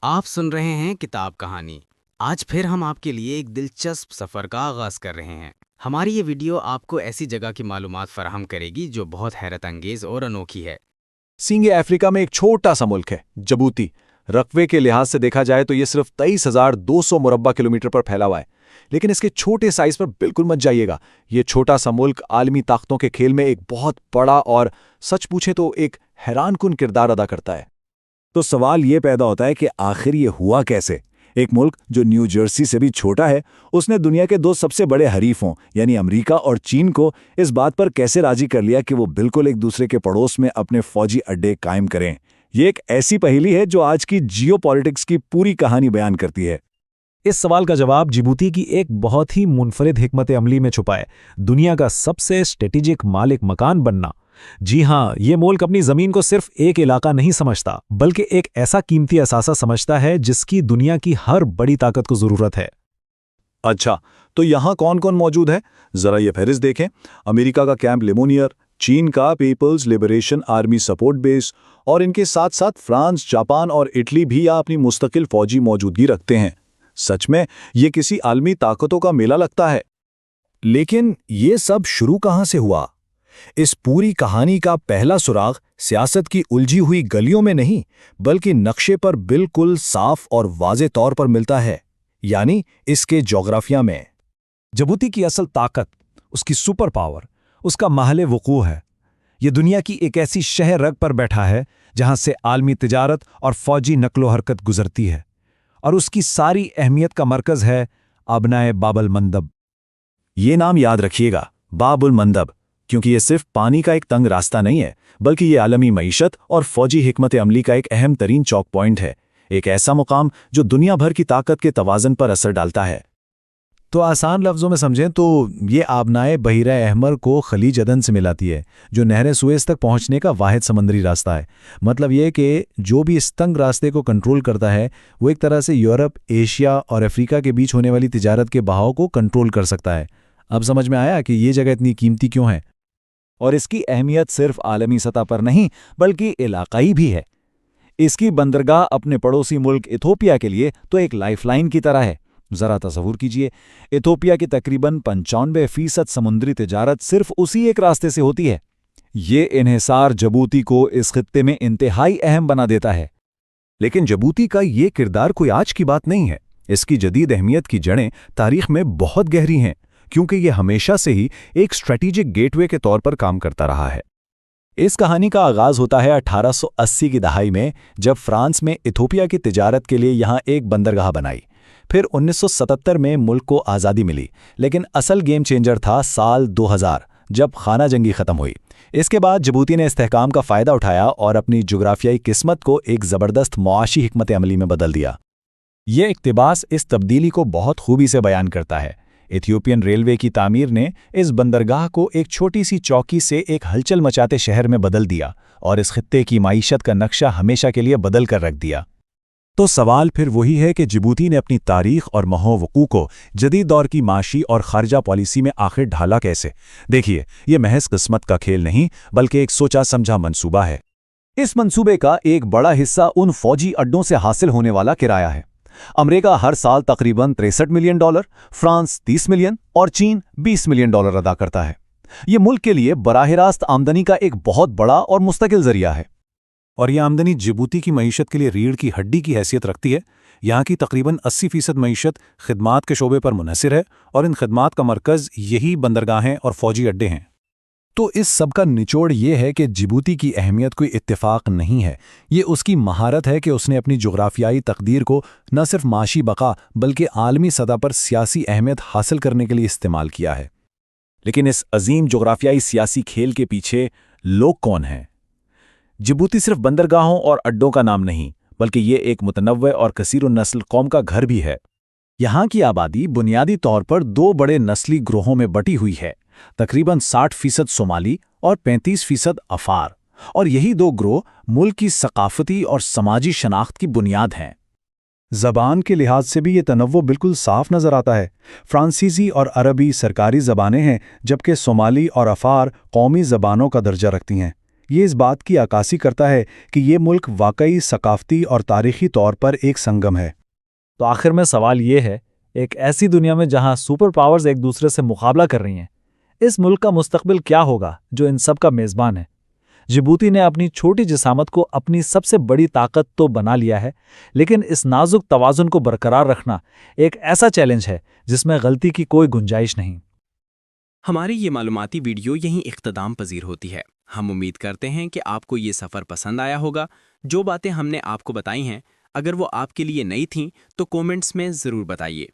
آپ سن رہے ہیں کتاب کہانی۔ آج پھر ہم آپ کے لیے ایک دلچسپ سفر کا آغاز کر رہے ہیں۔ ہماری یہ ویڈیو آپ کو ایسی جگہ کی معلومات فراہم کرے گی جو بہت حیرت انگیز اور انوکھی ہے۔ سینگ افریقہ میں ایک چھوٹا سا ملک ہے جبوتی۔ رقبے کے لحاظ سے دیکھا جائے تو یہ صرف 23,200 مربع کلومیٹر پر پھیلا ہوا ہے، لیکن اس کے چھوٹے سائز پر بالکل مت جائیے گا۔ یہ چھوٹا سا ملک عالمی طاقتوں کے کھیل میں ایک بہت بڑا اور سچ پوچھیں تو ایک حیران کن کردار ادا کرتا ہے۔ تو سوال یہ پیدا ہوتا ہے کہ آخر یہ ہوا کیسے؟ ایک ملک جو نیو جرسی سے بھی چھوٹا ہے، اس نے دنیا کے دو سب سے بڑے حریفوں یعنی امریکہ اور چین کو اس بات پر کیسے راضی کر لیا کہ وہ بالکل ایک دوسرے کے پڑوس میں اپنے فوجی اڈے قائم کریں؟ یہ ایک ایسی پہیلی ہے جو آج کی جیو پالیٹکس کی پوری کہانی بیان کرتی ہے۔ اس سوال کا جواب جبوتی کی ایک بہت ہی منفرد حکمت عملی میں چھپا ہے، دنیا کا سب سے اسٹریٹجک مالک مکان بننا۔ جی ہاں، یہ ملک اپنی زمین کو صرف ایک علاقہ نہیں سمجھتا، بلکہ ایک ایسا قیمتی اثاثہ سمجھتا ہے جس کی دنیا کی ہر بڑی طاقت کو ضرورت ہے۔ اچھا، تو یہاں کون کون موجود ہے؟ ذرا یہ فہرست دیکھیں۔ امریکہ کا کیمپ لیمونیئر، چین کا پیپلز لبریشن آرمی سپورٹ بیس، اور ان کے ساتھ ساتھ فرانس، جاپان اور اٹلی بھی یہاں اپنی مستقل فوجی موجودگی رکھتے ہیں۔ سچ میں یہ کسی عالمی طاقتوں کا میلہ لگتا ہے۔ لیکن یہ سب شروع کہاں سے ہوا؟ اس پوری کہانی کا پہلا سراغ سیاست کی الجھی ہوئی گلیوں میں نہیں، بلکہ نقشے پر بالکل صاف اور واضح طور پر ملتا ہے، یعنی اس کے جغرافیہ میں۔ جبوتی کی اصل طاقت، اس کی سپر پاور، اس کا محل وقوع ہے۔ یہ دنیا کی ایک ایسی شہر رگ پر بیٹھا ہے جہاں سے عالمی تجارت اور فوجی نقل و حرکت گزرتی ہے، اور اس کی ساری اہمیت کا مرکز ہے ابنائے باب المندب۔ یہ نام یاد رکھیے گا، باب المندب، کیونکہ یہ صرف پانی کا ایک تنگ راستہ نہیں ہے، بلکہ یہ عالمی معیشت اور فوجی حکمت عملی کا ایک اہم ترین چوک پوائنٹ ہے، ایک ایسا مقام جو دنیا بھر کی طاقت کے توازن پر اثر ڈالتا ہے۔ تو آسان لفظوں میں سمجھیں تو یہ آبنائے بحیرہ احمر کو خلیج عدن سے ملاتی ہے، جو نہر سویس تک پہنچنے کا واحد سمندری راستہ ہے۔ مطلب یہ کہ جو بھی اس تنگ راستے کو کنٹرول کرتا ہے، وہ ایک طرح سے یورپ، ایشیا اور افریقہ کے بیچ ہونے والی تجارت کے بہاؤ کو کنٹرول کر سکتا ہے۔ اب سمجھ میں آیا کہ یہ جگہ اتنی قیمتی کیوں ہے؟ اور اس کی اہمیت صرف عالمی سطح پر نہیں بلکہ علاقائی بھی ہے۔ اس کی بندرگاہ اپنے پڑوسی ملک ایتھوپیا کے لیے تو ایک لائف لائن کی طرح ہے۔ ذرا تصور کیجئے، ایتھوپیا کی تقریباً 95% سمندری تجارت صرف اسی ایک راستے سے ہوتی ہے۔ یہ انحصار جبوتی کو اس خطے میں انتہائی اہم بنا دیتا ہے۔ لیکن جبوتی کا یہ کردار کوئی آج کی بات نہیں ہے۔ اس کی جدید اہمیت کی جڑیں تاریخ میں بہت گہری ہیں، کیونکہ یہ ہمیشہ سے ہی ایک اسٹریٹجک گیٹ وے کے طور پر کام کرتا رہا ہے۔ اس کہانی کا آغاز ہوتا ہے 1880 کی دہائی میں، جب فرانس میں ایتھوپیا کی تجارت کے لیے یہاں ایک بندرگاہ بنائی۔ پھر 1977 میں ملک کو آزادی ملی، لیکن اصل گیم چینجر تھا سال 2000، جب خانہ جنگی ختم ہوئی۔ اس کے بعد جبوتی نے استحکام کا فائدہ اٹھایا اور اپنی جغرافیائی قسمت کو ایک زبردست معاشی حکمت عملی میں بدل دیا۔ یہ اقتباس اس تبدیلی کو بہت خوبی سے بیان کرتا ہے۔ ایتھیوپین ریلوے کی تعمیر نے اس بندرگاہ کو ایک چھوٹی سی چوکی سے ایک ہلچل مچاتے شہر میں بدل دیا، اور اس خطے کی معیشت کا نقشہ ہمیشہ کے لیے بدل کر رکھ دیا۔ تو سوال پھر وہی ہے کہ جبوتی نے اپنی تاریخ اور محو وقوع کو جدید دور کی معاشی اور خارجہ پالیسی میں آخر ڈھالا کیسے؟ دیکھیے، یہ محض قسمت کا کھیل نہیں بلکہ ایک سوچا سمجھا منصوبہ ہے۔ اس منصوبے کا ایک بڑا حصہ ان فوجی اڈوں سے حاصل ہونے والا کرایہ ہے۔ امریکہ ہر سال تقریباً $63 ملین، فرانس $30 ملین اور چین $20 ملین ادا کرتا ہے۔ یہ ملک کے لیے براہ راست آمدنی کا ایک بہت بڑا اور مستقل ذریعہ ہے۔ اور یہ آمدنی جبوتی کی معیشت کے لیے ریڑھ کی ہڈی کی حیثیت رکھتی ہے۔ یہاں کی تقریباً 80% معیشت خدمات کے شعبے پر منحصر ہے، اور ان خدمات کا مرکز یہی بندرگاہیں اور فوجی اڈے ہیں۔ تو اس سب کا نچوڑ یہ ہے کہ جبوتی کی اہمیت کوئی اتفاق نہیں ہے، یہ اس کی مہارت ہے کہ اس نے اپنی جغرافیائی تقدیر کو نہ صرف معاشی بقا بلکہ عالمی سطح پر سیاسی اہمیت حاصل کرنے کے لیے استعمال کیا ہے۔ لیکن اس عظیم جغرافیائی سیاسی کھیل کے پیچھے لوگ کون ہیں؟ جبوتی صرف بندرگاہوں اور اڈوں کا نام نہیں، بلکہ یہ ایک متنوع اور کثیر النسل قوم کا گھر بھی ہے۔ یہاں کی آبادی بنیادی طور پر دو بڑے نسلی گروہوں میں بٹی ہوئی ہے، تقریباً 60% صومالی اور 35% افار، اور یہی دو گروہ ملک کی ثقافتی اور سماجی شناخت کی بنیاد ہیں۔ زبان کے لحاظ سے بھی یہ تنوع بالکل صاف نظر آتا ہے۔ فرانسیسی اور عربی سرکاری زبانیں ہیں، جبکہ صومالی اور افار قومی زبانوں کا درجہ رکھتی ہیں۔ یہ اس بات کی عکاسی کرتا ہے کہ یہ ملک واقعی ثقافتی اور تاریخی طور پر ایک سنگم ہے۔ تو آخر میں سوال یہ ہے، ایک ایسی دنیا میں جہاں سپر پاورز ایک دوسرے سے مقابلہ کر رہی ہیں، اس ملک کا مستقبل کیا ہوگا جو ان سب کا میزبان ہے؟ جبوتی نے اپنی چھوٹی جسامت کو اپنی سب سے بڑی طاقت تو بنا لیا ہے، لیکن اس نازک توازن کو برقرار رکھنا ایک ایسا چیلنج ہے جس میں غلطی کی کوئی گنجائش نہیں۔ ہماری یہ معلوماتی ویڈیو یہیں اختتام پذیر ہوتی ہے۔ ہم امید کرتے ہیں کہ آپ کو یہ سفر پسند آیا ہوگا۔ جو باتیں ہم نے آپ کو بتائی ہیں، اگر وہ آپ کے لیے نئی تھیں تو کومنٹس میں ضرور بتائیے۔